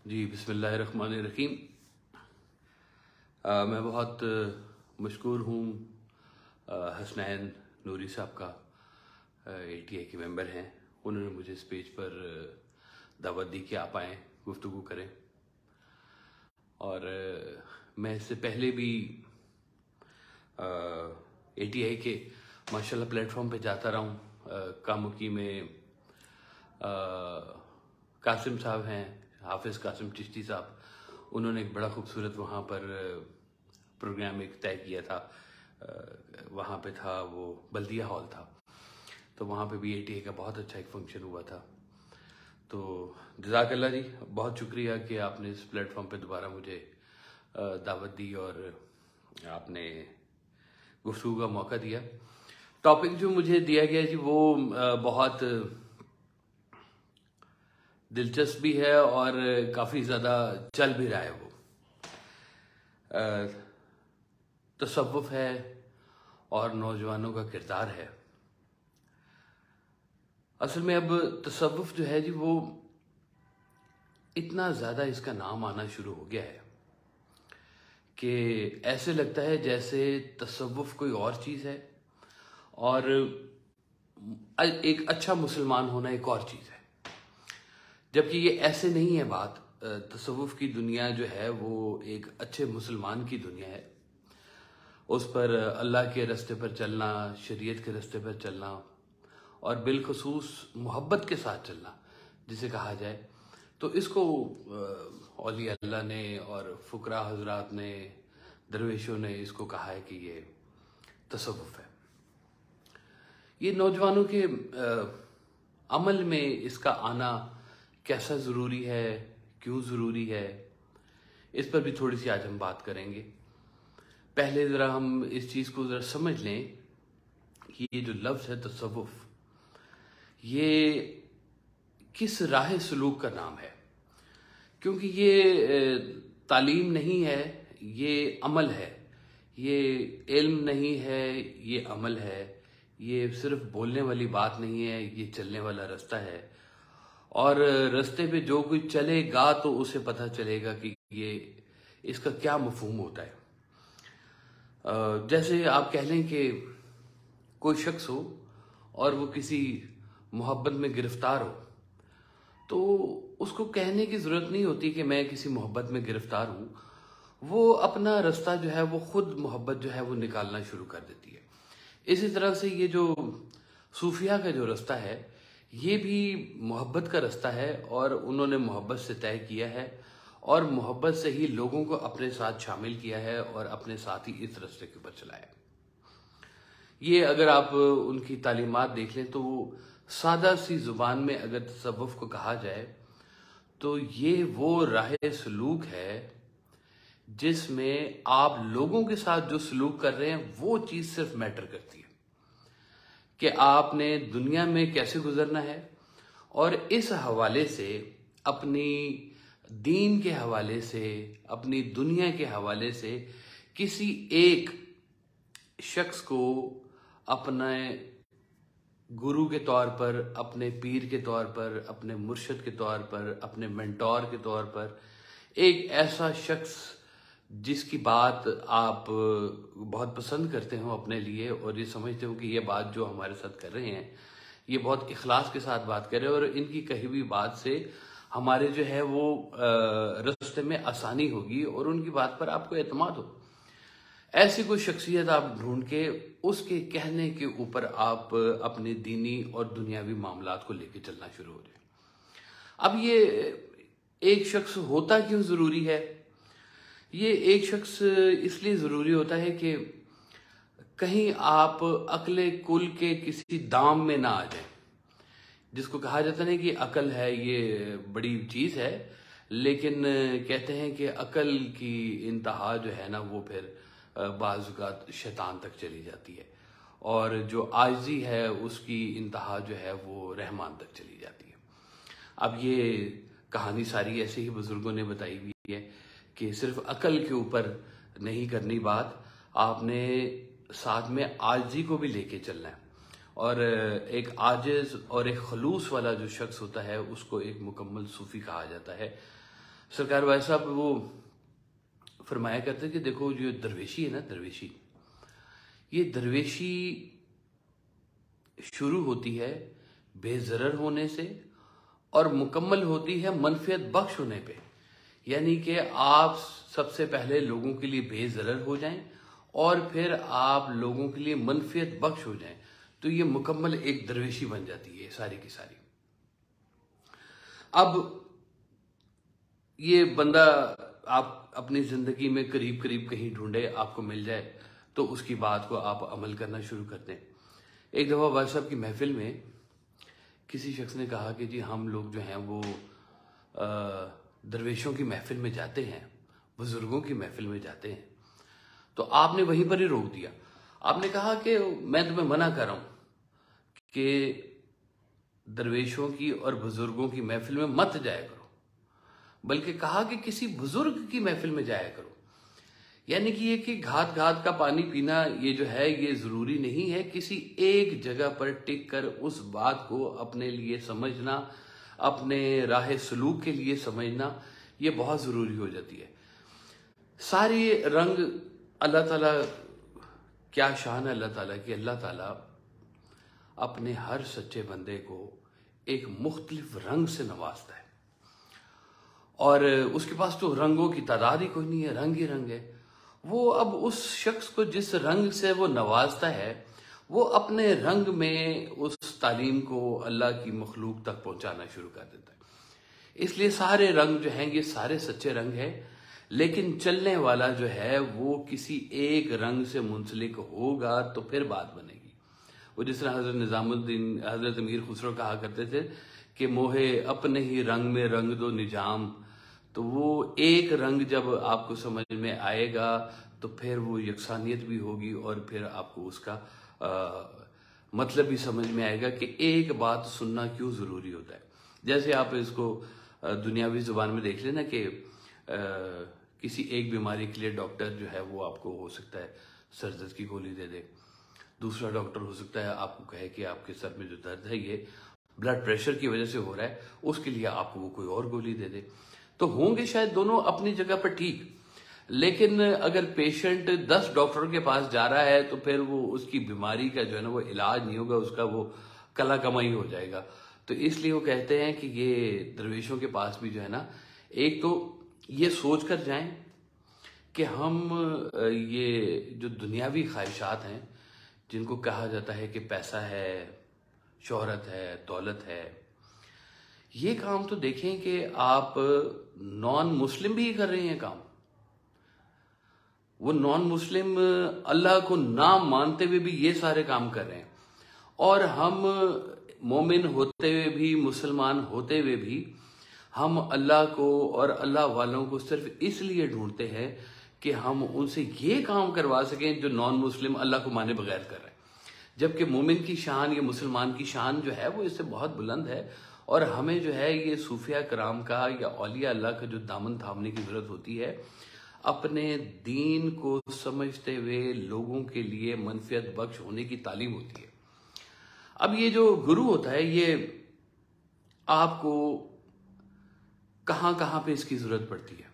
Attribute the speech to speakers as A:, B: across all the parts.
A: جی بسم اللہ الرحمن الرحیم۔ میں بہت مشکور ہوں حسنین نوری صاحب کا، ATI کے ممبر ہیں۔ انہوں نے مجھے اس پیج پر دعوت دی کہ آپ آئیں، گفتگو کریں، اور میں اس سے پہلے بھی ATI کے ماشاءاللہ پلیٹ فارم پہ جاتا رہا ہوں۔ کامکی میں قاسم صاحب ہیں، حافظ قاسم چشتی صاحب، انہوں نے ایک بڑا خوبصورت وہاں پر پروگرام ایک طے کیا تھا۔ وہاں پہ تھا، وہ بلدیہ ہال تھا، تو وہاں پہ بھی ATI کا بہت اچھا ایک فنکشن ہوا تھا۔ تو جزاک اللہ جی، بہت شکریہ کہ آپ نے اس پلیٹ فارم پہ دوبارہ مجھے دعوت دی اور آپ نے گفتگو کا موقع دیا۔ ٹاپک جو مجھے دیا گیا جی وہ بہت دلچسپ بھی ہے اور کافی زیادہ چل بھی رہا ہے۔ وہ تصوف ہے اور نوجوانوں کا کردار ہے۔ اصل میں اب تصوف جو ہے جی وہ اتنا زیادہ اس کا نام آنا شروع ہو گیا ہے کہ ایسے لگتا ہے جیسے تصوف کوئی اور چیز ہے اور ایک اچھا مسلمان ہونا ایک اور چیز ہے، جبکہ یہ ایسے نہیں ہے بات۔ تصوف کی دنیا جو ہے وہ ایک اچھے مسلمان کی دنیا ہے۔ اس پر اللہ کے راستے پر چلنا، شریعت کے راستے پر چلنا، اور بالخصوص محبت کے ساتھ چلنا جسے کہا جائے، تو اس کو اولیاء اللہ نے اور فقراء حضرات نے، درویشوں نے اس کو کہا ہے کہ یہ تصوف ہے۔ یہ نوجوانوں کے عمل میں اس کا آنا کیسا ضروری ہے، کیوں ضروری ہے، اس پر بھی تھوڑی سی آج ہم بات کریں گے۔ پہلے ذرا ہم اس چیز کو ذرا سمجھ لیں کہ یہ جو لفظ ہے تصوف، یہ کس راہ سلوک کا نام ہے، کیونکہ یہ تعلیم نہیں ہے، یہ عمل ہے۔ یہ علم نہیں ہے، یہ عمل ہے۔ یہ صرف بولنے والی بات نہیں ہے، یہ چلنے والا راستہ ہے، اور راستے پہ جو کوئی چلے گا تو اسے پتہ چلے گا کہ یہ اس کا کیا مفہوم ہوتا ہے۔ جیسے آپ کہہ لیں کہ کوئی شخص ہو اور وہ کسی محبت میں گرفتار ہو، تو اس کو کہنے کی ضرورت نہیں ہوتی کہ میں کسی محبت میں گرفتار ہوں۔ وہ اپنا راستہ جو ہے وہ خود محبت جو ہے وہ نکالنا شروع کر دیتی ہے۔ اسی طرح سے یہ جو صوفیہ کا جو راستہ ہے، یہ بھی محبت کا راستہ ہے، اور انہوں نے محبت سے طے کیا ہے اور محبت سے ہی لوگوں کو اپنے ساتھ شامل کیا ہے اور اپنے ساتھ ہی اس راستے کے اوپر چلایا۔ یہ اگر آپ ان کی تعلیمات دیکھ لیں تو وہ سادہ سی زبان میں اگر تصوف کو کہا جائے تو یہ وہ راہ سلوک ہے جس میں آپ لوگوں کے ساتھ جو سلوک کر رہے ہیں وہ چیز صرف میٹر کرتی ہے کہ آپ نے دنیا میں کیسے گزرنا ہے، اور اس حوالے سے اپنی دین کے حوالے سے، اپنی دنیا کے حوالے سے کسی ایک شخص کو اپنے گرو کے طور پر، اپنے پیر کے طور پر، اپنے مرشد کے طور پر، اپنے مینٹور کے طور پر، ایک ایسا شخص جس کی بات آپ بہت پسند کرتے ہوں اپنے لیے، اور یہ سمجھتے ہوں کہ یہ بات جو ہمارے ساتھ کر رہے ہیں یہ بہت اخلاص کے ساتھ بات کر رہے ہیں، اور ان کی کہی ہوئی بات سے ہمارے جو ہے وہ راستے میں آسانی ہوگی اور ان کی بات پر آپ کو اعتماد ہو۔ ایسی کوئی شخصیت آپ ڈھونڈ کے اس کے کہنے کے اوپر آپ اپنے دینی اور دنیاوی معاملات کو لے کے چلنا شروع ہو جائیں۔ اب یہ ایک شخص ہوتا کیوں ضروری ہے؟ یہ ایک شخص اس لیے ضروری ہوتا ہے کہ کہیں آپ عقل کل کے کسی دام میں نہ آ جائیں۔ جس کو کہا جاتا ہے کہ عقل ہے یہ بڑی چیز ہے، لیکن کہتے ہیں کہ عقل کی انتہا جو ہے نا وہ پھر بعض اوقات شیطان تک چلی جاتی ہے، اور جو عاجزی ہے اس کی انتہا جو ہے وہ رحمان تک چلی جاتی ہے۔ اب یہ کہانی ساری ایسے ہی بزرگوں نے بتائی ہوئی ہے کہ صرف عقل کے اوپر نہیں کرنی بات، آپ نے ساتھ میں عاجزی کو بھی لے کے چلنا ہے، اور ایک عاجز اور ایک خلوص والا جو شخص ہوتا ہے اس کو ایک مکمل صوفی کہا جاتا ہے۔ سرکار بھائی صاحب وہ فرمایا کرتے کہ دیکھو جو درویشی ہے نا، درویشی، یہ درویشی شروع ہوتی ہے بے ضرر ہونے سے اور مکمل ہوتی ہے منفعت بخش ہونے پہ. یعنی کہ آپ سب سے پہلے لوگوں کے لیے بے ضرر ہو جائیں اور پھر آپ لوگوں کے لیے منفعت بخش ہو جائیں، تو یہ مکمل ایک درویشی بن جاتی ہے ساری کی ساری. اب یہ بندہ آپ اپنی زندگی میں قریب قریب کہیں ڈھونڈے، آپ کو مل جائے تو اس کی بات کو آپ عمل کرنا شروع کر دیں. ایک دفعہ بھائی صاحب کی محفل میں کسی شخص نے کہا کہ جی ہم لوگ جو ہیں وہ درویشوں کی محفل میں جاتے ہیں، بزرگوں کی محفل میں جاتے ہیں. تو آپ نے وہیں پر ہی روک دیا. آپ نے کہا کہ میں تمہیں منع کر رہا ہوں کہ درویشوں کی اور بزرگوں کی محفل میں مت جایا کرو، بلکہ کہا کہ کسی بزرگ کی محفل میں جایا کرو. یعنی کہ یہ کہ گھات گھات کا پانی پینا یہ جو ہے یہ ضروری نہیں ہے. کسی ایک جگہ پر ٹک کر اس بات کو اپنے لیے سمجھنا، اپنے راہ سلوک کے لیے سمجھنا، یہ بہت ضروری ہو جاتی ہے. ساری رنگ اللہ تعالیٰ، کیا شان ہے اللہ تعالیٰ کی. اللہ تعالیٰ اپنے ہر سچے بندے کو ایک مختلف رنگ سے نوازتا ہے، اور اس کے پاس تو رنگوں کی تعداد ہی کوئی نہیں ہے، رنگ ہی رنگ ہے. وہ اب اس شخص کو جس رنگ سے وہ نوازتا ہے، وہ اپنے رنگ میں اس تعلیم کو اللہ کی مخلوق تک پہنچانا شروع کر دیتا ہے. اس لیے سارے رنگ جو ہیں یہ سارے سچے رنگ ہیں، لیکن چلنے والا جو ہے وہ کسی ایک رنگ سے منسلک ہوگا تو پھر بات بنے گی. وہ جس طرح حضرت نظام الدین، حضرت امیر خسرو کہا کرتے تھے کہ موہے اپنے ہی رنگ میں رنگ دو نجام. تو وہ ایک رنگ جب آپ کو سمجھ میں آئے گا تو پھر وہ یکسانیت بھی ہوگی، اور پھر آپ کو اس کا مطلب بھی سمجھ میں آئے گا کہ ایک بات سننا کیوں ضروری ہوتا ہے. جیسے آپ اس کو دنیاوی زبان میں دیکھ لینا کہ کسی ایک بیماری کے لیے ڈاکٹر جو ہے وہ آپ کو ہو سکتا ہے سر درد کی گولی دے دے، دوسرا ڈاکٹر ہو سکتا ہے آپ کو کہے کہ آپ کے سر میں جو درد ہے یہ بلڈ پریشر کی وجہ سے ہو رہا ہے، اس کے لیے آپ کو وہ کوئی اور گولی دے دے. تو ہوں گے شاید دونوں اپنی جگہ پر ٹھیک، لیکن اگر پیشنٹ 10 ڈاکٹروں کے پاس جا رہا ہے تو پھر وہ اس کی بیماری کا جو ہے نا وہ علاج نہیں ہوگا، اس کا وہ کلا کمائی ہو جائے گا. تو اس لیے وہ کہتے ہیں کہ یہ درویشوں کے پاس بھی جو ہے نا، ایک تو یہ سوچ کر جائیں کہ ہم یہ جو دنیاوی خواہشات ہیں جن کو کہا جاتا ہے کہ پیسہ ہے، شہرت ہے، دولت ہے، یہ کام تو دیکھیں کہ آپ نان مسلم بھی کر رہے ہیں کام. وہ نان مسلم اللہ کو نہ مانتے ہوئے بھی یہ سارے کام کر رہے ہیں، اور ہم مومن ہوتے ہوئے بھی، مسلمان ہوتے ہوئے بھی ہم اللہ کو اور اللہ والوں کو صرف اس لیے ڈھونڈتے ہیں کہ ہم ان سے یہ کام کروا سکیں جو نان مسلم اللہ کو مانے بغیر کر رہے ہیں. جبکہ مومن کی شان یا مسلمان کی شان جو ہے وہ اس سے بہت بلند ہے، اور ہمیں جو ہے یہ صوفیہ کرام کا یا اولیاء اللہ کا جو دامن تھامنے کی ضرورت ہوتی ہے، اپنے دین کو سمجھتے ہوئے لوگوں کے لیے منفعت بخش ہونے کی تعلیم ہوتی ہے. اب یہ جو گرو ہوتا ہے یہ آپ کو کہاں کہاں پہ اس کی ضرورت پڑتی ہے.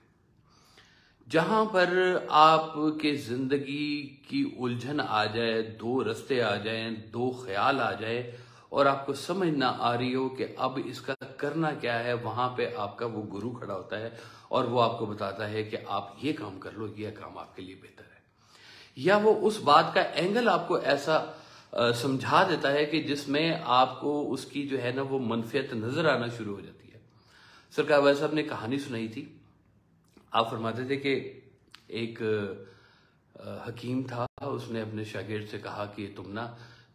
A: جہاں پر آپ کے زندگی کی الجھن آ جائے، دو رستے آ جائیں، دو خیال آ جائے، اور آپ کو سمجھ نہ آ رہی ہو کہ اب اس کا کرنا کیا ہے، وہاں پہ آپ کا وہ گرو کھڑا ہوتا ہے اور وہ آپ کو بتاتا ہے کہ آپ یہ کام کر لو، یہ کام آپ کے لیے بہتر ہے. یا وہ اس بات کا اینگل آپ کو ایسا سمجھا دیتا ہے کہ جس میں آپ کو اس کی جو ہے نا وہ منفعت نظر آنا شروع ہو جاتی ہے. سرکار والا صاحب نے کہانی سنائی تھی. آپ فرماتے تھے کہ ایک حکیم تھا، اس نے اپنے شاگرد سے کہا کہ تم نا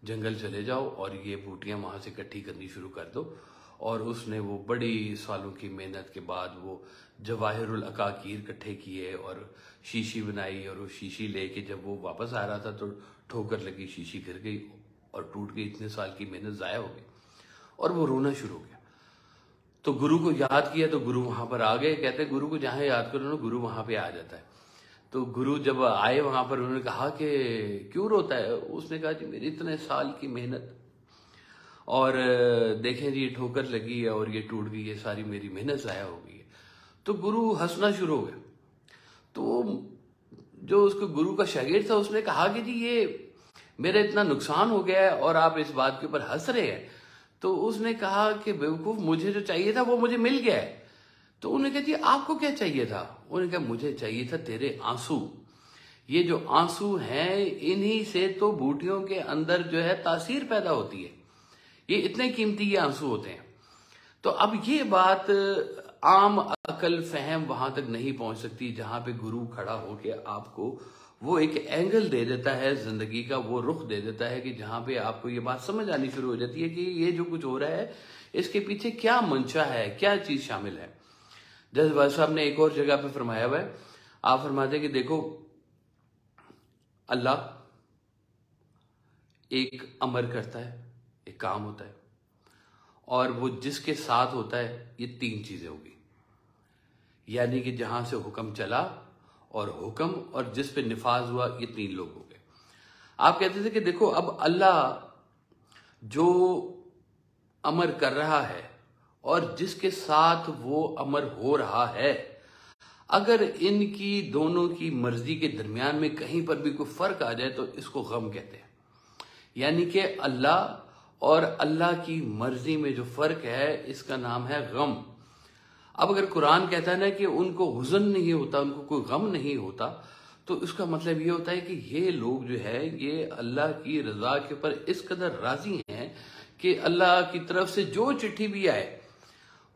A: جنگل چلے جاؤ اور یہ بوٹیاں وہاں سے اکٹھی کرنی شروع کر دو. اور اس نے وہ بڑی سالوں کی محنت کے بعد وہ جواہر العقاقیر اکٹھے کیے اور شیشی بنائی، اور وہ شیشی لے کے جب وہ واپس آ رہا تھا تو ٹھوکر لگی، شیشی گر گئی اور ٹوٹ گئی. اتنے سال کی محنت ضائع ہو گئی اور وہ رونا شروع ہو گیا. تو گرو کو یاد کیا تو گرو وہاں پر آ گئے. کہتے ہیں گرو کو جہاں یاد کرو نا گرو وہاں پہ آ جاتا ہے. تو گرو جب آئے وہاں پر انہوں نے کہا کہ کیوں روتا ہے؟ اس نے کہا جی میری اتنے سال کی محنت، اور دیکھیں جی یہ ٹھوکر لگی ہے اور یہ ٹوٹ گئی، یہ ساری میری محنت ضائع ہو گئی ہے. تو گرو ہنسنا شروع ہو گیا. تو جو اس کو گرو کا شاگرد تھا اس نے کہا کہ جی یہ میرا اتنا نقصان ہو گیا ہے اور آپ اس بات کے اوپر ہنس رہے ہیں. تو اس نے کہا کہ بیوقوف مجھے جو چاہیے تھا وہ مجھے مل گیا ہے. تو انہوں نے کہا جی آپ کو کیا چاہیے تھا؟ انہوں نے کہا مجھے چاہیے تھا تیرے آنسو. یہ جو آنسو ہیں انہی سے تو بوٹیوں کے اندر جو ہے تاثیر پیدا ہوتی ہے. یہ اتنے قیمتی یہ آنسو ہوتے ہیں. تو اب یہ بات عام عقل فہم وہاں تک نہیں پہنچ سکتی جہاں پہ گرو کھڑا ہو کے آپ کو وہ ایک اینگل دے دیتا ہے زندگی کا، وہ رخ دے دیتا ہے کہ جہاں پہ آپ کو یہ بات سمجھ آنی شروع ہو جاتی ہے کہ یہ جو کچھ ہو رہا ہے اس کے پیچھے کیا منشا ہے، کیا چیز شامل ہے. جیسے بھائی صاحب نے ایک اور جگہ پہ فرمایا ہوا ہے، آپ فرماتے ہیں کہ دیکھو اللہ ایک امر کرتا ہے، ایک کام ہوتا ہے، اور وہ جس کے ساتھ ہوتا ہے یہ تین چیزیں ہوگی. یعنی کہ جہاں سے حکم چلا اور حکم اور جس پہ نفاذ ہوا یہ تین لوگ ہو گئے. آپ کہتے تھے کہ دیکھو اب اللہ جو امر کر رہا ہے اور جس کے ساتھ وہ امر ہو رہا ہے، اگر ان کی دونوں کی مرضی کے درمیان میں کہیں پر بھی کوئی فرق آ جائے تو اس کو غم کہتے ہیں. یعنی کہ اللہ اور اللہ کی مرضی میں جو فرق ہے اس کا نام ہے غم. اب اگر قرآن کہتا ہے نا کہ ان کو حزن نہیں ہوتا، ان کو کوئی غم نہیں ہوتا، تو اس کا مطلب یہ ہوتا ہے کہ یہ لوگ جو ہے یہ اللہ کی رضا کے اوپر اس قدر راضی ہیں کہ اللہ کی طرف سے جو چٹھی بھی آئے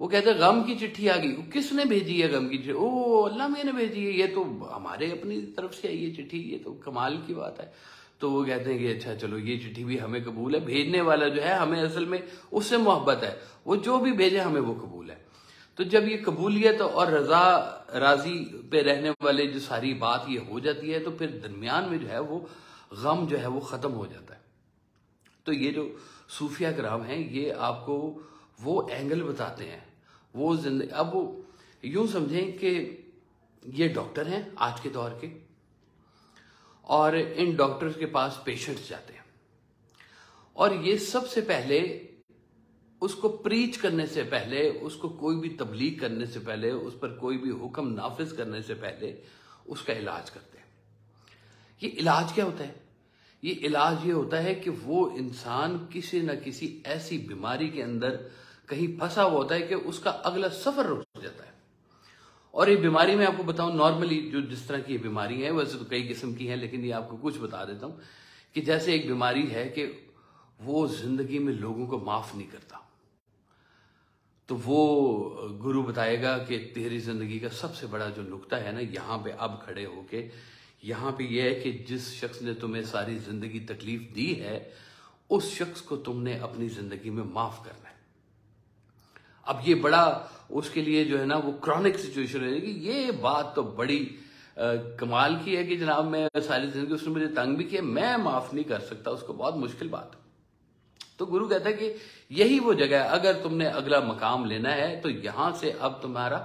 A: وہ کہتے ہیں غم کی چٹھی آ گئی. کس نے بھیجی ہے غم کی چٹھی؟ او اللہ میں نے بھیجی ہے، یہ تو ہمارے اپنی طرف سے آئی ہے چٹھی، یہ تو کمال کی بات ہے. تو وہ کہتے ہیں کہ اچھا چلو یہ چٹھی بھی ہمیں قبول ہے، بھیجنے والا جو ہے ہمیں اصل میں اس سے محبت ہے، وہ جو بھی بھیجے ہمیں وہ قبول ہے. تو جب یہ قبولیت اور رضا راضی پہ رہنے والے جو ساری بات یہ ہو جاتی ہے تو پھر درمیان میں جو ہے وہ غم جو ہے وہ ختم ہو جاتا ہے. تو یہ جو صوفیہ کرام ہیں یہ آپ کو وہ اینگل بتاتے ہیں، وہ زندگی. اب وہ یوں سمجھیں کہ یہ ڈاکٹر ہیں آج کے دور کے، اور ان ڈاکٹرز کے پاس پیشنٹس جاتے ہیں، اور یہ سب سے پہلے اس کو پریچ کرنے سے پہلے، اس کو کوئی بھی تبلیغ کرنے سے پہلے، اس پر کوئی بھی حکم نافذ کرنے سے پہلے اس کا علاج کرتے ہیں. یہ علاج کیا ہوتا ہے؟ یہ علاج یہ ہوتا ہے کہ وہ انسان کسی نہ کسی ایسی بیماری کے اندر کہیں پھنسا ہوا ہوتا ہے کہ اس کا اگلا سفر رک جاتا ہے. اور یہ بیماری میں آپ کو بتاؤں نارملی جو جس طرح کی یہ بیماری ہے، ویسے تو کئی قسم کی ہیں لیکن یہ آپ کو کچھ بتا دیتا ہوں کہ جیسے ایک بیماری ہے کہ وہ زندگی میں لوگوں کو معاف نہیں کرتا. تو وہ گرو بتائے گا کہ تیری زندگی کا سب سے بڑا جو نقطہ ہے نا یہاں پہ اب کھڑے ہو کے یہاں پہ یہ ہے کہ جس شخص نے تمہیں ساری زندگی تکلیف دی ہے اس شخص کو تم نے اپنی زندگی میں معاف کرنا ہے. اب یہ بڑا اس کے لیے جو ہے نا وہ کرونک سچویشن رہے گی. یہ بات تو بڑی کمال کی ہے کہ جناب میں ساری زندگی اس نے مجھے تنگ بھی کیا، میں معاف نہیں کر سکتا اس کو، بہت مشکل بات ہے. تو گرو کہتا ہے کہ یہی وہ جگہ ہے، اگر تم نے اگلا مقام لینا ہے تو یہاں سے اب تمہارا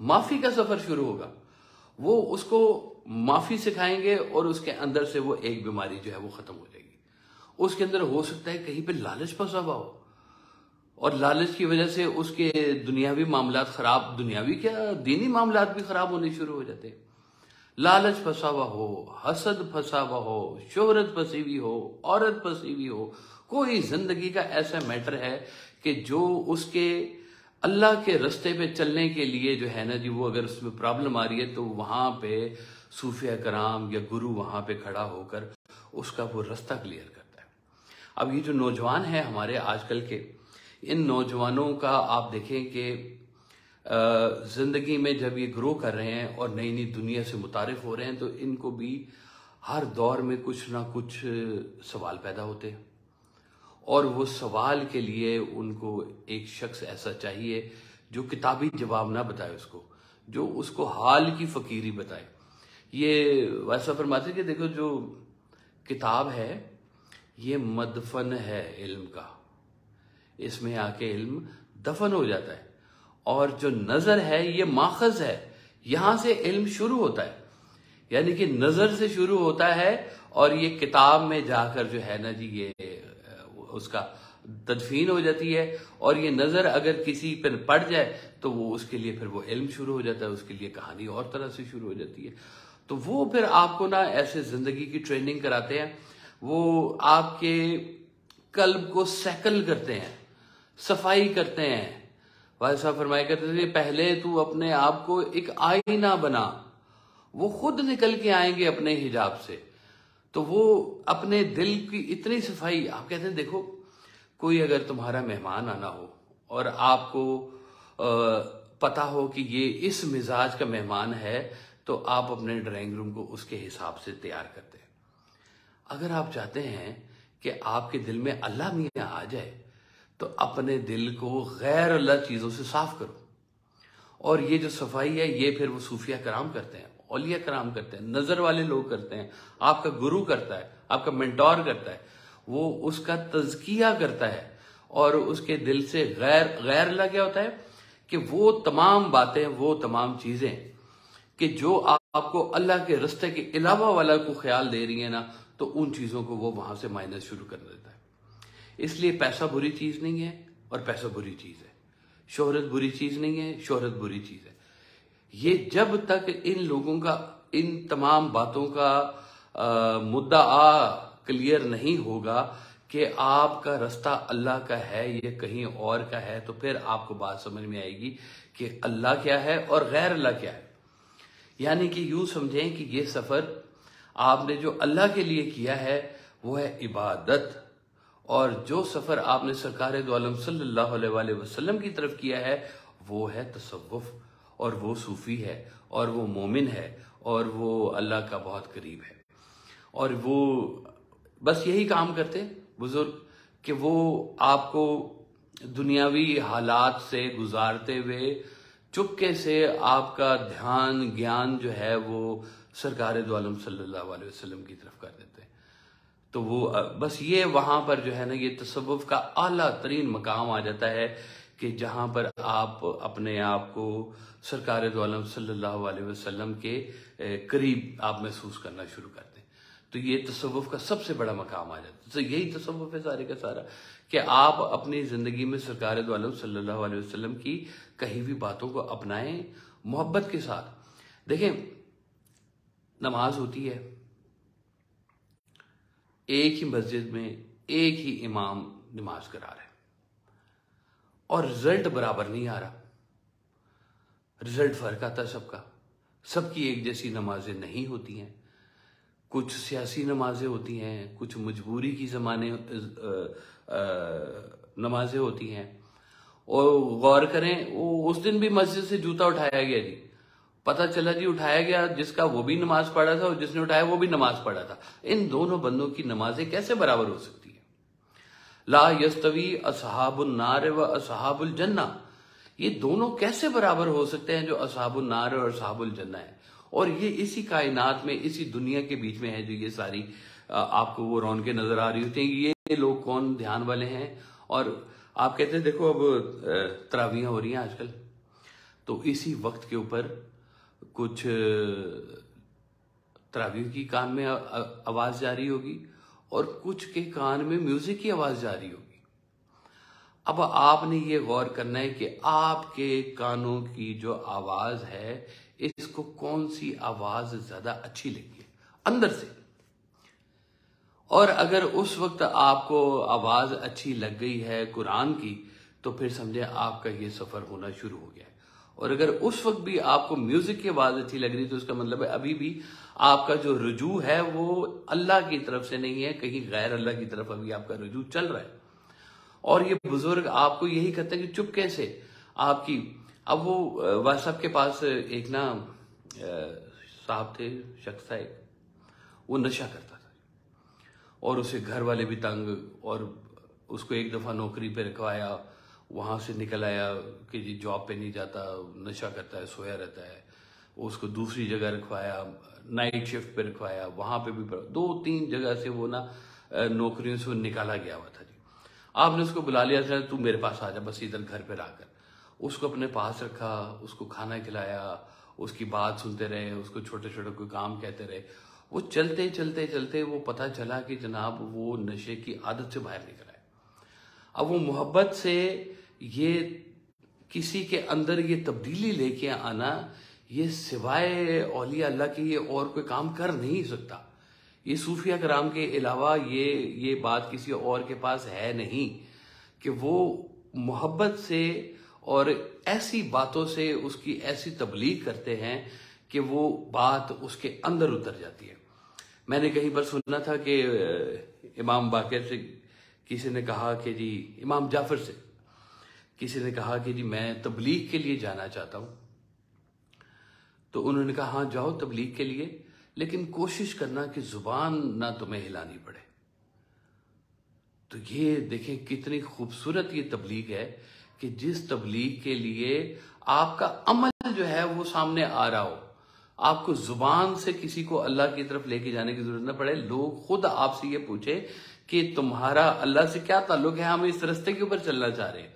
A: معافی کا سفر شروع ہوگا. وہ اس کو معافی سکھائیں گے اور اس کے اندر سے وہ ایک بیماری جو ہے وہ ختم ہو جائے گی. اس کے اندر ہو سکتا ہے کہیں پہ لالچ پھنسا ہوا ہو اور لالچ کی وجہ سے اس کے دنیاوی معاملات خراب، دنیاوی کیا دینی معاملات بھی خراب ہونے شروع ہو جاتے ہیں. لالچ پھنسا ہوا ہو، حسد پھنسا ہوا ہو، شہرت پھنسی ہوئی ہو، عورت پھنسی ہوئی ہو، کوئی زندگی کا ایسا میٹر ہے کہ جو اس کے اللہ کے رستے پہ چلنے کے لیے جو ہے نا جی وہ اگر اس میں پرابلم آ رہی ہے تو وہاں پہ صوفیہ کرام یا گرو وہاں پہ کھڑا ہو کر اس کا وہ رستہ کلیئر کرتا ہے. اب یہ جو نوجوان ہیں ہمارے آج کل کے، ان نوجوانوں کا آپ دیکھیں کہ زندگی میں جب یہ گرو کر رہے ہیں اور نئی نئی دنیا سے متعارف ہو رہے ہیں تو ان کو بھی ہر دور میں کچھ نہ کچھ سوال پیدا ہوتے ہیں، اور وہ سوال کے لیے ان کو ایک شخص ایسا چاہیے جو کتابی جواب نہ بتائے اس کو، جو اس کو حال کی فقیری بتائے. یہ ویسا فرماتے کہ دیکھو جو کتاب ہے یہ مدفن ہے علم کا، اس میں آ کے علم دفن ہو جاتا ہے، اور جو نظر ہے یہ ماخذ ہے، یہاں سے علم شروع ہوتا ہے. یعنی کہ نظر سے شروع ہوتا ہے اور یہ کتاب میں جا کر جو ہے نا جی یہ اس کا تدفین ہو جاتی ہے، اور یہ نظر اگر کسی پر پڑ جائے تو وہ اس کے لیے پھر وہ علم شروع ہو جاتا ہے، اس کے لیے کہانی اور طرح سے شروع ہو جاتی ہے۔ تو وہ پھر آپ کو نا ایسے زندگی کی ٹریننگ کراتے ہیں، وہ آپ کے قلب کو سیکل کرتے ہیں، صفائی کرتے ہیں۔ والد صاحب فرمایا کرتے تھے پہلے تو اپنے آپ کو ایک آئینہ بنا، وہ خود نکل کے آئیں گے اپنے حجاب سے۔ تو وہ اپنے دل کی اتنی صفائی، آپ کہتے ہیں دیکھو کوئی اگر تمہارا مہمان آنا ہو اور آپ کو پتا ہو کہ یہ اس مزاج کا مہمان ہے، تو آپ اپنے ڈرائنگ روم کو اس کے حساب سے تیار کرتے ہیں۔ اگر آپ چاہتے ہیں کہ آپ کے دل میں اللہ میاں آ جائے تو اپنے دل کو غیر اللہ چیزوں سے صاف کرو۔ اور یہ جو صفائی ہے یہ پھر وہ صوفیہ کرام کرتے ہیں، اولیاء کرام کرتے ہیں، نظر والے لوگ کرتے ہیں، آپ کا گرو کرتا ہے، آپ کا منٹور کرتا ہے، وہ اس کا تزکیہ کرتا ہے، اور اس کے دل سے غیر اللہ کیا ہوتا ہے کہ وہ تمام باتیں، وہ تمام چیزیں کہ جو آپ کو اللہ کے رستے کے علاوہ والا کو خیال دے رہی ہیں نا، تو ان چیزوں کو وہ وہاں سے مائنس شروع کر دیتا ہے۔ اس لیے پیسہ بری چیز نہیں ہے، اور پیسہ بری چیز ہے۔ شہرت بری چیز نہیں ہے، شہرت بری چیز ہے۔ یہ جب تک ان لوگوں کا ان تمام باتوں کا مدعا کلیئر نہیں ہوگا کہ آپ کا رستہ اللہ کا ہے یا کہیں اور کا ہے، تو پھر آپ کو بات سمجھ میں آئے گی کہ اللہ کیا ہے اور غیر اللہ کیا ہے۔ یعنی کہ یوں سمجھیں کہ یہ سفر آپ نے جو اللہ کے لیے کیا ہے وہ ہے عبادت، اور جو سفر آپ نے سرکار دو عالم صلی اللہ علیہ وآلہ وسلم کی طرف کیا ہے وہ ہے تصوف، اور وہ صوفی ہے، اور وہ مومن ہے، اور وہ اللہ کا بہت قریب ہے۔ اور وہ بس یہی کام کرتے بزرگ کہ وہ آپ کو دنیاوی حالات سے گزارتے ہوئے چپکے سے آپ کا دھیان گیان جو ہے وہ سرکار دو عالم صلی اللہ علیہ وسلم کی طرف کر دیتے ہیں۔ تو وہ بس یہ وہاں پر جو ہے نا یہ تصوف کا اعلیٰ ترین مقام آ جاتا ہے کہ جہاں پر آپ اپنے آپ کو سرکار دو عالم صلی اللہ علیہ وسلم کے قریب آپ محسوس کرنا شروع کرتے ہیں۔ تو یہ تصوف کا سب سے بڑا مقام آ جاتا ہے۔ تو یہی تصوف ہے سارے کا سارا، کہ آپ اپنی زندگی میں سرکار دو عالم صلی اللہ علیہ وسلم کی کہی ہوئی باتوں کو اپنائیں محبت کے ساتھ۔ دیکھیں نماز ہوتی ہے، ایک ہی مسجد میں ایک ہی امام نماز کرا رہے ہیں، اور رزلٹ برابر نہیں آ رہا، رزلٹ فرق آتا ہے سب کا، سب کی ایک جیسی نمازیں نہیں ہوتی ہیں، کچھ سیاسی نمازیں ہوتی ہیں، کچھ مجبوری کی نمازیں ہوتی ہیں۔ اور غور کریں اس دن بھی مسجد سے جوتا اٹھایا گیا جی، پتہ چلا جی اٹھایا گیا جس کا وہ بھی نماز پڑھا تھا اور جس نے اٹھایا وہ بھی نماز پڑھا تھا۔ ان دونوں بندوں کی نمازیں کیسے برابر ہو سکتی ہیں؟ لا یستوی اصحاب النار و اصحاب الجنہ، یہ دونوں کیسے برابر ہو سکتے ہیں جو اصحاب النار اور اصحاب الجنہ ہیں؟ اور یہ اسی کائنات میں، اسی دنیا کے بیچ میں ہے جو یہ ساری آپ کو وہ رونقیں نظر آ رہی ہوتی ہیں کہ یہ لوگ کون دھیان والے ہیں۔ اور آپ کہتے ہیں دیکھو اب تراویحیں ہو رہی ہیں آج کل، تو اسی وقت کے اوپر کچھ تراویح کی کان میں آواز جاری ہوگی اور کچھ کے کان میں میوزک کی آواز جاری ہوگی۔ اب آپ نے یہ غور کرنا ہے کہ آپ کے کانوں کی جو آواز ہے اس کو کون سی آواز زیادہ اچھی لگی ہے اندر سے، اور اگر اس وقت آپ کو آواز اچھی لگ گئی ہے قرآن کی تو پھر سمجھے آپ کا یہ سفر ہونا شروع ہو گیا ہے۔ اور اگر اس وقت بھی آپ کو میوزک کی آواز اچھی لگ رہی تو اس کا مطلب ہے ابھی بھی آپ کا جو رجوع ہے وہ اللہ کی طرف سے نہیں ہے، کہیں غیر اللہ کی طرف ابھی آپ کا رجوع چل رہا ہے۔ اور یہ بزرگ آپ کو یہی کہتے ہیں کہ چپکے سے آپ کی، اب وہ والد صاحب کے پاس ایک نا صاحب تھے، شخص تھا ایک، وہ نشہ کرتا تھا اور اسے گھر والے بھی تنگ، اور اس کو ایک دفعہ نوکری پہ رکھوایا، وہاں سے نکل آیا کہ جی جاب پہ نہیں جاتا، نشہ کرتا ہے، سویا رہتا ہے، اس کو دوسری جگہ رکھوایا، نائٹ شفٹ پہ رکھوایا، وہاں پہ بھی 2-3 جگہ سے وہ نا نوکریوں سے نکالا گیا ہوا تھا جی۔ آپ نے اس کو بلا لیا تھا تو میرے پاس آ جا، بس ادھر گھر پہ آ کر اس کو اپنے پاس رکھا، اس کو کھانا کھلایا، اس کی بات سنتے رہے، اس کو چھوٹے چھوٹے کوئی کام کہتے رہے۔ وہ چلتے چلتے چلتے وہ پتہ چلا کہ جناب وہ نشے کی عادت سے باہر نکل آئے۔ اب وہ محبت سے یہ کسی کے اندر یہ تبدیلی لے کے آنا، یہ سوائے اولیاء اللہ کے یہ اور کوئی کام کر نہیں سکتا. یہ صوفیہ کرام کے علاوہ یہ بات کسی اور کے پاس ہے نہیں کہ وہ محبت سے اور ایسی باتوں سے اس کی ایسی تبلیغ کرتے ہیں کہ وہ بات اس کے اندر اتر جاتی ہے. میں نے کہیں پر سنا تھا کہ امام باقر سے کسی نے کہا کہ جی، امام جعفر سے کسی نے کہا کہ جی میں تبلیغ کے لیے جانا چاہتا ہوں. تو انہوں نے کہا ہاں جاؤ تبلیغ کے لیے، لیکن کوشش کرنا کہ زبان نہ تمہیں ہلانی پڑے. تو یہ دیکھیں کتنی خوبصورت یہ تبلیغ ہے کہ جس تبلیغ کے لیے آپ کا عمل جو ہے وہ سامنے آ رہا ہو، آپ کو زبان سے کسی کو اللہ کی طرف لے کے جانے کی ضرورت نہ پڑے. لوگ خود آپ سے یہ پوچھے کہ تمہارا اللہ سے کیا تعلق ہے، ہم اس رستے کے اوپر چلنا چاہ رہے ہیں.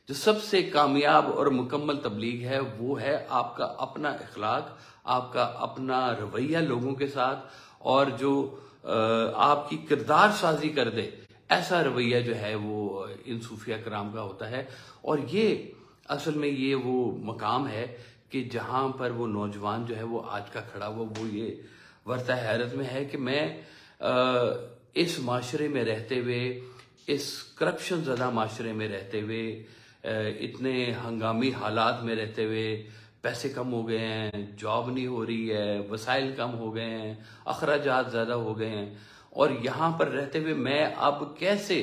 A: جو سب سے کامیاب اور مکمل تبلیغ ہے وہ ہے آپ کا اپنا اخلاق، آپ کا اپنا رویہ لوگوں کے ساتھ، اور جو آپ کی کردار سازی کر دے، ایسا رویہ جو ہے وہ ان صوفیہ کرام کا ہوتا ہے. اور یہ اصل میں یہ وہ مقام ہے کہ جہاں پر وہ نوجوان جو ہے وہ آج کا کھڑا ہوا، وہ یہ ورطہ حیرت میں ہے کہ میں اس معاشرے میں رہتے ہوئے، اس کرپشن زدہ معاشرے میں رہتے ہوئے، اتنے ہنگامی حالات میں رہتے ہوئے، پیسے کم ہو گئے ہیں، جاب نہیں ہو رہی ہے، وسائل کم ہو گئے ہیں، اخراجات زیادہ ہو گئے ہیں، اور یہاں پر رہتے ہوئے میں اب کیسے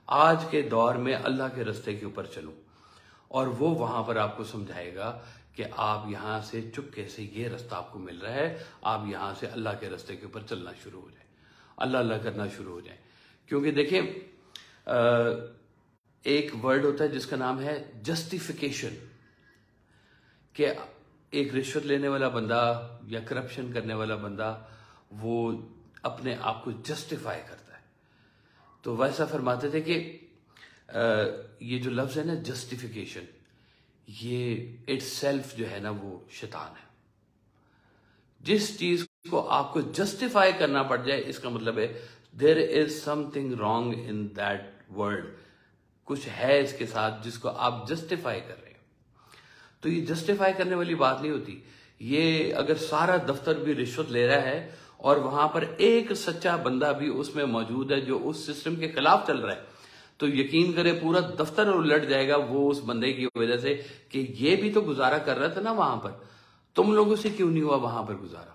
A: آج کے دور میں اللہ کے رستے کے اوپر چلوں. اور وہ وہاں پر آپ کو سمجھائے گا کہ آپ یہاں سے چپکے سے، یہ رستہ آپ کو مل رہا ہے، آپ یہاں سے اللہ کے رستے کے اوپر چلنا شروع ہو جائیں، اللہ اللہ کرنا شروع ہو جائیں. کیونکہ دیکھیں ایک ورڈ ہوتا ہے جس کا نام ہے جسٹیفیکیشن، کہ ایک رشوت لینے والا بندہ یا کرپشن کرنے والا بندہ وہ اپنے آپ کو جسٹیفائی کرتا ہے. تو ویسا فرماتے تھے کہ یہ جو لفظ ہے نا جسٹیفیکیشن، یہ اٹ سیلف جو ہے نا وہ شیطان ہے. جس چیز کو آپ کو جسٹیفائی کرنا پڑ جائے، اس کا مطلب ہے there is something wrong in that word, کچھ ہے اس کے ساتھ جس کو آپ جسٹیفائی کر رہے ہیں. تو یہ جسٹیفائی کرنے والی بات نہیں ہوتی. یہ اگر سارا دفتر بھی رشوت لے رہا ہے اور وہاں پر ایک سچا بندہ بھی اس میں موجود ہے جو اس سسٹم کے خلاف چل رہا ہے، تو یقین کرے پورا دفتر الٹ جائے گا وہ اس بندے کی وجہ سے کہ یہ بھی تو گزارا کر رہا تھا نا وہاں پر، تم لوگوں سے کیوں نہیں ہوا وہاں پر گزارا.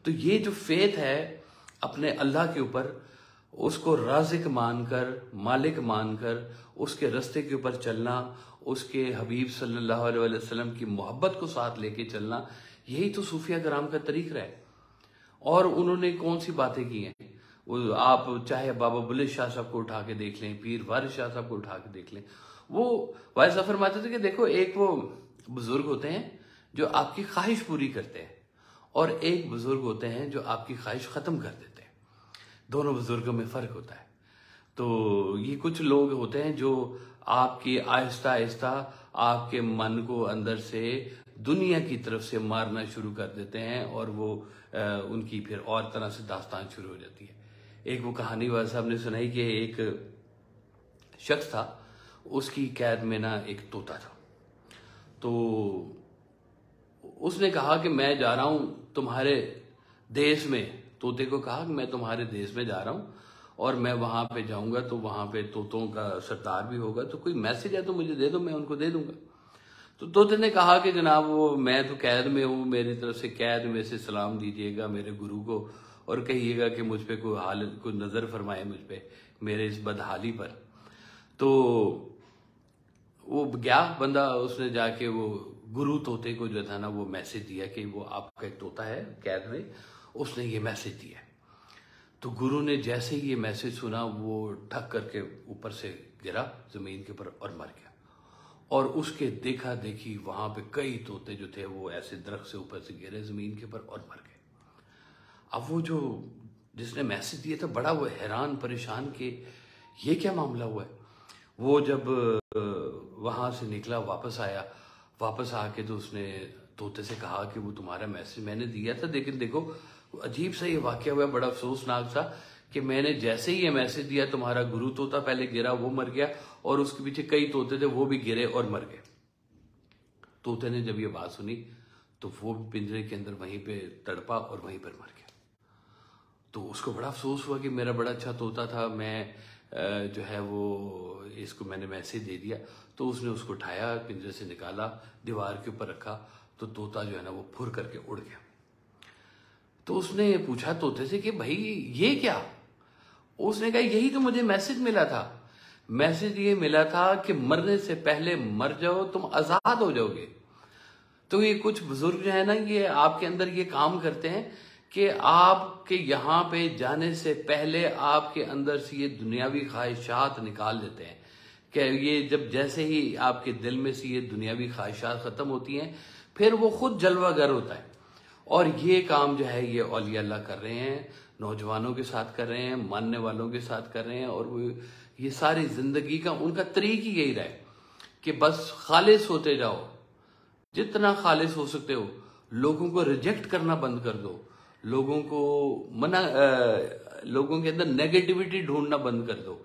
A: تو یہ جو فیتھ ہے اپنے اللہ کے اوپر، اس کو رازق مان کر، مالک مان کر، اس کے رستے کے اوپر چلنا، اس کے حبیب صلی اللہ علیہ وسلم کی محبت کو ساتھ لے کے چلنا، یہی تو صوفیہ کرام کا طریقہ ہے. اور انہوں نے کون سی باتیں کی ہیں، آپ چاہے بابا بلے شاہ صاحب کو اٹھا کے دیکھ لیں، پیر وارث شاہ صاحب کو اٹھا کے دیکھ لیں. وہ وائس فرماتے تھے کہ دیکھو، ایک وہ بزرگ ہوتے ہیں جو آپ کی خواہش پوری کرتے ہیں، اور ایک بزرگ ہوتے ہیں جو آپ کی خواہش ختم کر دیتے ہیں. دونوں بزرگوں میں فرق ہوتا ہے. تو یہ کچھ لوگ ہوتے ہیں جو آپ کی آہستہ آہستہ آپ کے من کو اندر سے دنیا کی طرف سے مارنا شروع کر دیتے ہیں، اور وہ ان کی پھر اور طرح سے داستان شروع ہو جاتی ہے. ایک وہ کہانی والا صاحب نے سنائی کہ ایک شخص تھا، اس کی قید میں نا ایک طوطا تھا. تو اس نے کہا کہ میں جا رہا ہوں تمہارے دیش میں، طوطے کو کہا کہ میں تمہارے دیش میں جا رہا ہوں اور میں وہاں پہ جاؤں گا تو وہاں پہ طوطوں کا سردار بھی ہوگا، تو کوئی میسج ہے تو مجھے دے دو، میں ان کو دے دوں گا. تو طوطے نے کہا کہ جناب وہ میں تو قید میں ہوں، میری طرف سے قید میں سے سلام دیجیے گا میرے گرو کو، اور کہیے گا کہ مجھ پہ کوئی حالت، کوئی نظر فرمائے مجھ پہ، میرے اس بدحالی پر. تو وہ گیا بندہ، اس نے جا کے وہ گرو طوطے کو جو تھا نا وہ میسج دیا کہ وہ آپ کا ایک طوطا ہے قید میں، اس نے یہ میسج دیا. تو گرو نے جیسے ہی یہ میسج سنا وہ ٹھک کر کے اوپر سے گرا زمین کے اوپر اور مر گیا. اور اس کے دیکھا دیکھی وہاں پہ کئی طوطے جو تھے وہ ایسے درخت سے اوپر سے گرے زمین کے اوپر اور مر گئے. اب وہ جو جس نے میسج دیا تھا بڑا وہ حیران پریشان کہ یہ کیا معاملہ ہوا ہے. وہ جب وہاں سے نکلا واپس آیا، واپس آ کے تو اس نے طوطے سے کہا کہ وہ تمہارا میسج میں نے دیا تھا، لیکن دیکھو عجیب سا یہ واقعہ ہوا، بڑا افسوسناک تھا کہ میں نے جیسے ہی یہ میسج دیا تمہارا گرو طوطا پہلے گرا، وہ مر گیا، اور اس کے پیچھے کئی طوطے تھے وہ بھی گرے اور مر گئے۔ طوطے نے جب یہ بات سنی تو وہ پنجرے کے اندر وہیں پہ تڑپا اور وہیں پر مر گیا۔ تو اس کو بڑا افسوس ہوا کہ میرا بڑا اچھا طوطا تھا، میں جو ہے وہ اس کو میں نے میسج دے دیا۔ تو اس نے اس کو اٹھایا، پنجرے سے نکالا، دیوار کے اوپر رکھا، تو طوطا جو ہے نا وہ پھر کر کے اڑ گیا۔ تو اس نے پوچھا طوطے سے کہ بھائی یہ کیا؟ اس نے کہا یہی تو مجھے میسج ملا تھا، میسج یہ ملا تھا کہ مرنے سے پہلے مر جاؤ، تم آزاد ہو جاؤ گے۔ تو یہ کچھ بزرگ جو ہے نا یہ آپ کے اندر یہ کام کرتے ہیں کہ آپ کے یہاں پہ جانے سے پہلے آپ کے اندر سے یہ دنیاوی خواہشات نکال دیتے ہیں، کہ یہ جب جیسے ہی آپ کے دل میں سے یہ دنیاوی خواہشات ختم ہوتی ہیں پھر وہ خود جلوہ گر ہوتا ہے۔ اور یہ کام جو ہے یہ اولیاء اللہ کر رہے ہیں، نوجوانوں کے ساتھ کر رہے ہیں، ماننے والوں کے ساتھ کر رہے ہیں، اور وہ یہ ساری زندگی کا ان کا طریق ہی یہی رہا ہے کہ بس خالص ہوتے جاؤ، جتنا خالص ہو سکتے ہو، لوگوں کو ریجیکٹ کرنا بند کر دو، لوگوں کو لوگوں کے اندر نیگیٹیوٹی ڈھونڈنا بند کر دو،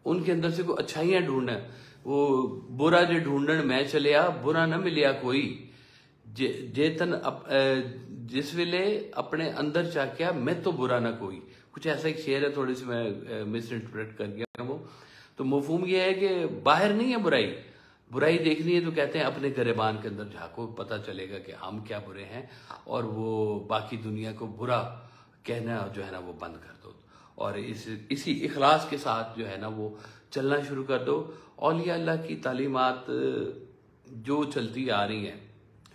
A: ان کے اندر سے کوئی اچھائیاں ڈھونڈنا، وہ برا جو ڈھونڈن میں چلیا برا نہ ملیا کوئی، جیتن جس ویلے اپنے اندر چاکیا میں تو برا نہ کوئی، کچھ ایسا ایک شعر ہے، تھوڑی سی میں مس انٹرپریٹ کر گیا وہ، تو مفہوم یہ ہے کہ باہر نہیں ہے برائی، برائی دیکھنی ہے تو کہتے ہیں اپنے گریبان کے اندر جھانکو، پتہ چلے گا کہ ہم کیا برے ہیں، اور وہ باقی دنیا کو برا کہنا جو ہے نا وہ بند کر دو، اور اسی اخلاص کے ساتھ جو ہے نا وہ چلنا شروع کر دو۔ اولیاء اللہ کی تعلیمات جو چلتی آ رہی ہیں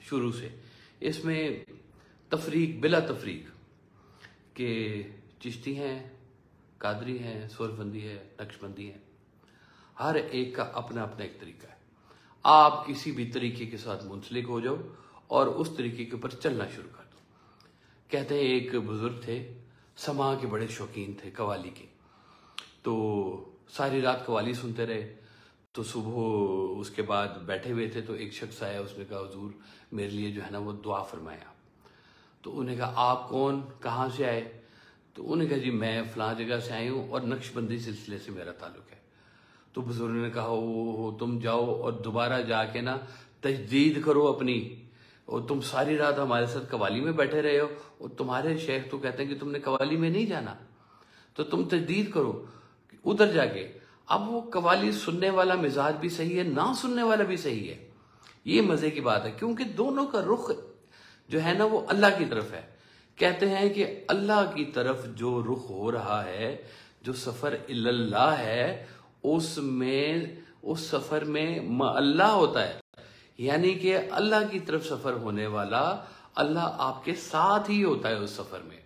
A: شروع سے، اس میں تفریق بلا تفریق کہ چشتی ہیں، قادری ہیں، سوربندی ہے، نقشبندی ہے، ہر ایک کا اپنا اپنا ایک طریقہ ہے۔ آپ کسی بھی طریقے کے ساتھ منسلک ہو جاؤ اور اس طریقے کے اوپر چلنا شروع کر دو۔ کہتے ہیں ایک بزرگ تھے، سماع کے بڑے شوقین تھے، قوالی کے، تو ساری رات قوالی سنتے رہے، تو صبح اس کے بعد بیٹھے ہوئے تھے تو ایک شخص آیا، اس نے کہا حضور میرے لیے جو ہے نا وہ دعا فرمائیں آپ۔ تو انہیں کہا آپ کون، کہاں سے آئے؟ تو انہیں کہا جی میں فلاں جگہ سے آئی ہوں اور نقشبندی سلسلے سے میرا تعلق ہے۔ تو بزرگ نے کہا تم جاؤ اور دوبارہ جا کے نا تجدید کرو اپنی، اور تم ساری رات ہمارے ساتھ قوالی میں بیٹھے رہے ہو، اور تمہارے شیخ تو کہتے ہیں کہ تم نے قوالی میں نہیں جانا، تو تم تجدید کرو ادھر جا کے۔ اب وہ قوالی سننے والا مزاج بھی صحیح ہے، نہ سننے والا بھی صحیح ہے، یہ مزے کی بات ہے، کیونکہ دونوں کا رخ جو ہے نا وہ اللہ کی طرف ہے۔ کہتے ہیں کہ اللہ کی طرف جو رخ ہو رہا ہے، جو سفر اللہ ہے، اس سفر میں اللہ ہوتا ہے، یعنی کہ اللہ کی طرف سفر ہونے والا اللہ آپ کے ساتھ ہی ہوتا ہے، اس سفر میں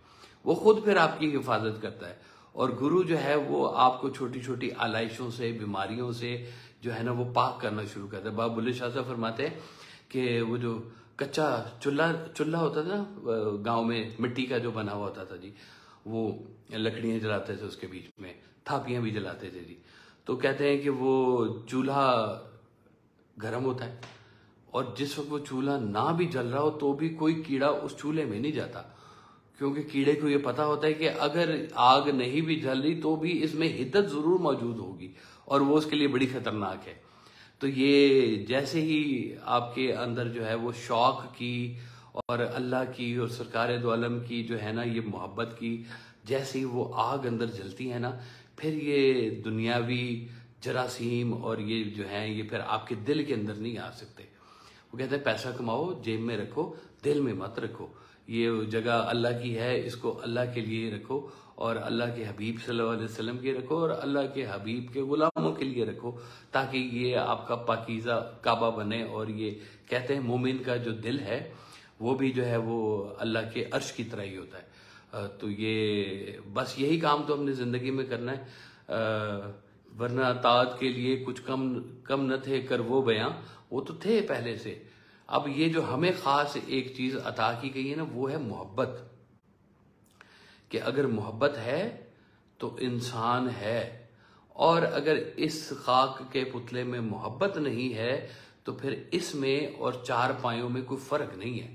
A: وہ خود پھر آپ کی حفاظت کرتا ہے۔ اور گرو جو ہے وہ آپ کو چھوٹی چھوٹی آلائشوں سے، بیماریوں سے جو ہے نا وہ پاک کرنا شروع کرتا ہے۔ بابا بلے شاہ صاحب فرماتے ہیں کہ وہ جو کچا چولہا ہوتا تھا نا گاؤں میں، مٹی کا جو بنا ہوا ہوتا تھا جی، وہ لکڑیاں جلاتے تھے، اس کے بیچ میں تھاپیاں بھی جلاتے تھے جی، تو کہتے ہیں کہ وہ چولہا گرم ہوتا ہے، اور جس وقت وہ چولہا نہ بھی جل رہا ہو تو بھی کوئی کیڑا اس چولہے میں نہیں جاتا، کیونکہ کیڑے کو یہ پتا ہوتا ہے کہ اگر آگ نہیں بھی جل رہی تو بھی اس میں حدت ضرور موجود ہوگی، اور وہ اس کے لیے بڑی خطرناک ہے۔ تو یہ جیسے ہی آپ کے اندر جو ہے وہ شوق کی اور اللہ کی اور سرکار دو عالم کی جو ہے نا یہ محبت کی جیسے ہی وہ آگ اندر جلتی ہے نا، پھر یہ دنیاوی جراثیم اور یہ جو ہیں یہ پھر آپ کے دل کے اندر نہیں آ سکتے۔ وہ کہتے ہیں پیسہ کماؤ، جیب میں رکھو، دل میں مت رکھو، یہ جگہ اللہ کی ہے، اس کو اللہ کے لیے رکھو، اور اللہ کے حبیب صلی اللہ علیہ وسلم کے رکھو، اور اللہ کے حبیب کے غلاموں کے لیے رکھو، تاکہ یہ آپ کا پاکیزہ کعبہ بنے۔ اور یہ کہتے ہیں مومن کا جو دل ہے وہ بھی جو ہے وہ اللہ کے عرش کی طرح ہی ہوتا ہے۔ تو یہ بس یہی کام تو ہم نے زندگی میں کرنا ہے، ورنہ اطاعت کے لیے کچھ کم نہ تھے کر وہ بیاں، وہ تو تھے پہلے سے۔ اب یہ جو ہمیں خاص ایک چیز عطا کی گئی ہے نا وہ ہے محبت، کہ اگر محبت ہے تو انسان ہے، اور اگر اس خاک کے پتلے میں محبت نہیں ہے تو پھر اس میں اور چار پایوں میں کوئی فرق نہیں ہے۔